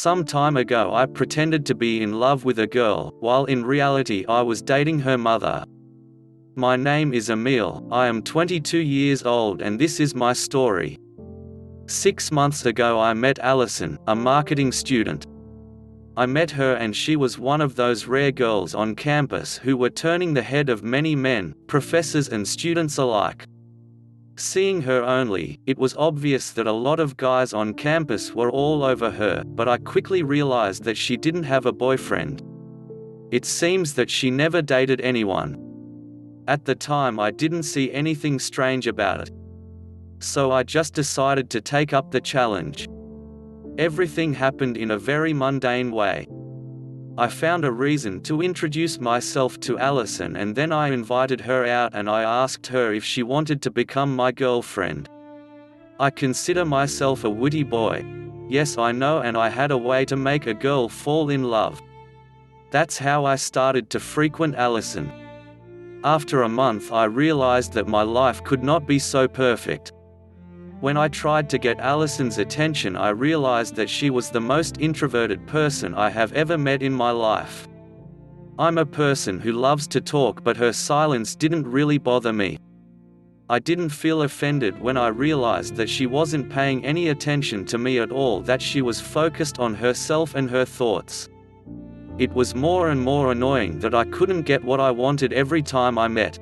Some time ago I pretended to be in love with a girl, while in reality I was dating her mother. My name is Emil, I am 22 years old and this is my story. 6 months ago I met Allison, a marketing student. I met her and she was one of those rare girls on campus who were turning the head of many men, professors and students alike. Seeing her only, it was obvious that a lot of guys on campus were all over her, but I quickly realized that she didn't have a boyfriend. It seems that she never dated anyone. At the time I didn't see anything strange about it. So I just decided to take up the challenge. Everything happened in a very mundane way. I found a reason to introduce myself to Allison and then I invited her out and I asked her if she wanted to become my girlfriend. I consider myself a witty boy. Yes, I know, and I had a way to make a girl fall in love. That's how I started to frequent Allison. After a month I realized that my life could not be so perfect. When I tried to get Allison's attention I realized that she was the most introverted person I have ever met in my life. I'm a person who loves to talk, but her silence didn't really bother me. I didn't feel offended when I realized that she wasn't paying any attention to me at all, that she was focused on herself and her thoughts. It was more and more annoying that I couldn't get what I wanted every time I met.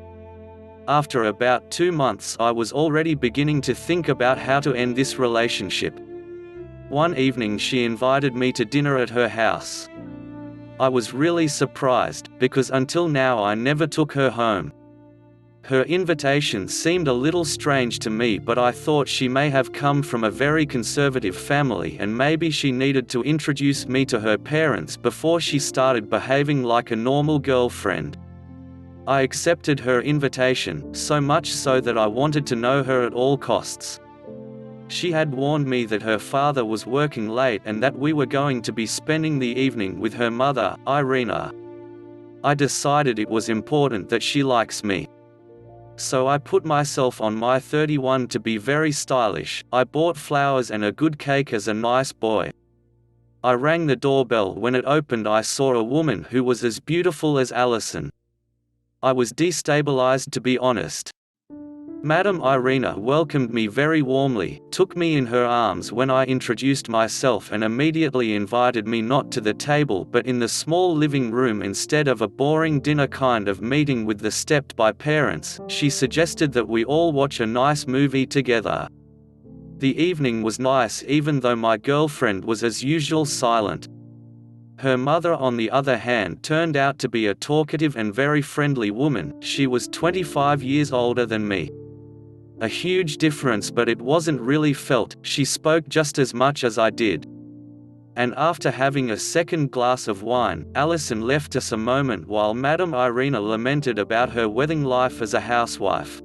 After about 2 months I was already beginning to think about how to end this relationship. One evening she invited me to dinner at her house. I was really surprised, because until now I never took her home. Her invitation seemed a little strange to me, but I thought she may have come from a very conservative family and maybe she needed to introduce me to her parents before she started behaving like a normal girlfriend. I accepted her invitation, so much so that I wanted to know her at all costs. She had warned me that her father was working late and that we were going to be spending the evening with her mother, Irina. I decided it was important that she likes me. So I put myself on my 31 to be very stylish. I bought flowers and a good cake as a nice boy. I rang the doorbell. When it opened I saw a woman who was as beautiful as Allison. I was destabilized, to be honest. Madame Irina welcomed me very warmly, took me in her arms when I introduced myself and immediately invited me not to the table but in the small living room. Instead of a boring dinner kind of meeting with the stepped-by parents, she suggested that we all watch a nice movie together. The evening was nice even though my girlfriend was as usual silent. Her mother, on the other hand, turned out to be a talkative and very friendly woman. She was 25 years older than me. A huge difference, but it wasn't really felt. She spoke just as much as I did. And after having a second glass of wine, Allison left us a moment while Madame Irina lamented about her wedding life as a housewife.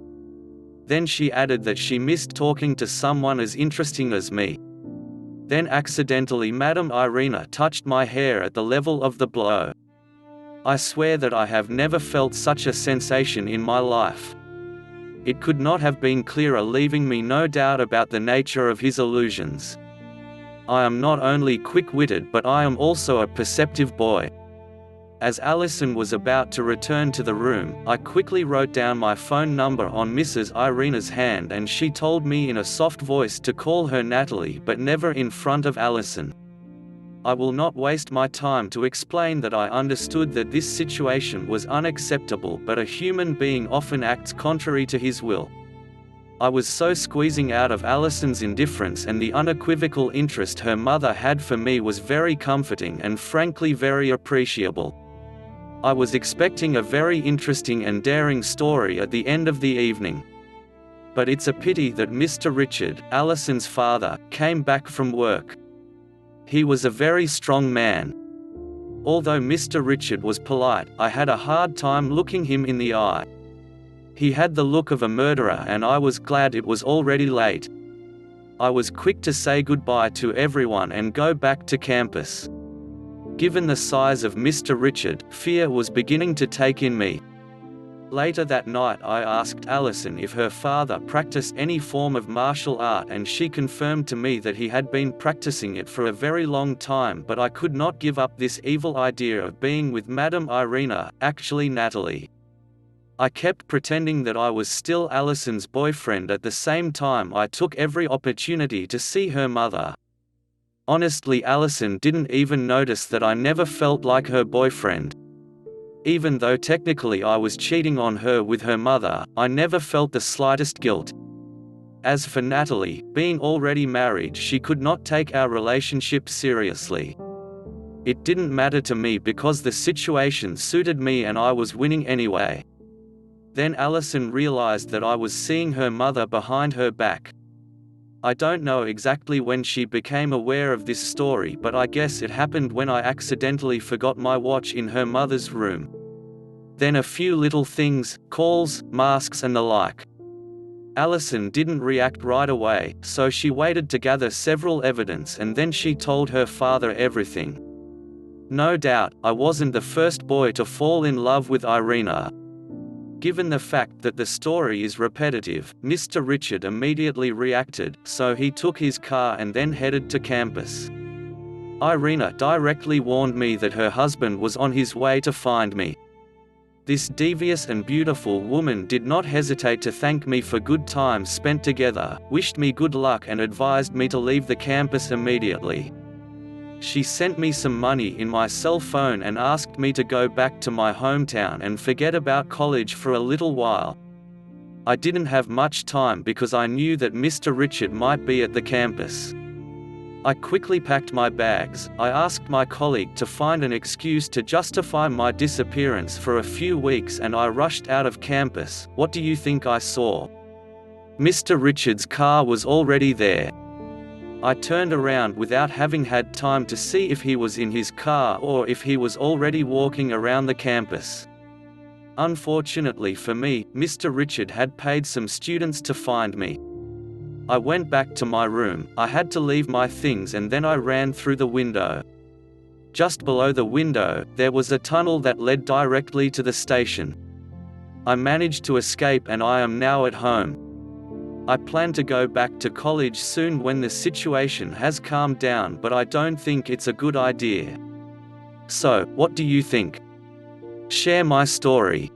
Then she added that she missed talking to someone as interesting as me. Then accidentally Madame Irina touched my hair at the level of the blow. I swear that I have never felt such a sensation in my life. It could not have been clearer, leaving me no doubt about the nature of his illusions. I am not only quick-witted but I am also a perceptive boy. As Allison was about to return to the room, I quickly wrote down my phone number on Mrs. Irina's hand and she told me in a soft voice to call her Natalie, but never in front of Allison. I will not waste my time to explain that I understood that this situation was unacceptable, but a human being often acts contrary to his will. I was so squeezing out of Allison's indifference, and the unequivocal interest her mother had for me was very comforting and frankly very appreciable. I was expecting a very interesting and daring story at the end of the evening. But it's a pity that Mr. Richard, Allison's father, came back from work. He was a very strong man. Although Mr. Richard was polite, I had a hard time looking him in the eye. He had the look of a murderer and I was glad it was already late. I was quick to say goodbye to everyone and go back to campus. Given the size of Mr. Richard, fear was beginning to take in me. Later that night I asked Allison if her father practiced any form of martial art, and she confirmed to me that he had been practicing it for a very long time, but I could not give up this evil idea of being with Madame Irina, actually Natalie. I kept pretending that I was still Allison's boyfriend. At the same time I took every opportunity to see her mother. Honestly, Allison didn't even notice that I never felt like her boyfriend. Even though technically I was cheating on her with her mother, I never felt the slightest guilt. As for Natalie, being already married, she could not take our relationship seriously. It didn't matter to me because the situation suited me and I was winning anyway. Then Allison realized that I was seeing her mother behind her back. I don't know exactly when she became aware of this story, but I guess it happened when I accidentally forgot my watch in her mother's room. Then a few little things, calls, masks and the like. Allison didn't react right away, so she waited to gather several evidence and then she told her father everything. No doubt, I wasn't the first boy to fall in love with Irina. Given the fact that the story is repetitive, Mr. Richard immediately reacted, so he took his car and then headed to campus. Irina directly warned me that her husband was on his way to find me. This devious and beautiful woman did not hesitate to thank me for good times spent together, wished me good luck and advised me to leave the campus immediately. She sent me some money in my cell phone and asked me to go back to my hometown and forget about college for a little while. I didn't have much time because I knew that Mr. Richard might be at the campus. I quickly packed my bags. I asked my colleague to find an excuse to justify my disappearance for a few weeks and I rushed out of campus. What do you think I saw? Mr. Richard's car was already there. I turned around without having had time to see if he was in his car or if he was already walking around the campus. Unfortunately for me, Mr. Richard had paid some students to find me. I went back to my room. I had to leave my things and then I ran through the window. Just below the window, there was a tunnel that led directly to the station. I managed to escape and I am now at home. I plan to go back to college soon when the situation has calmed down, but I don't think it's a good idea. So, what do you think? Share my story.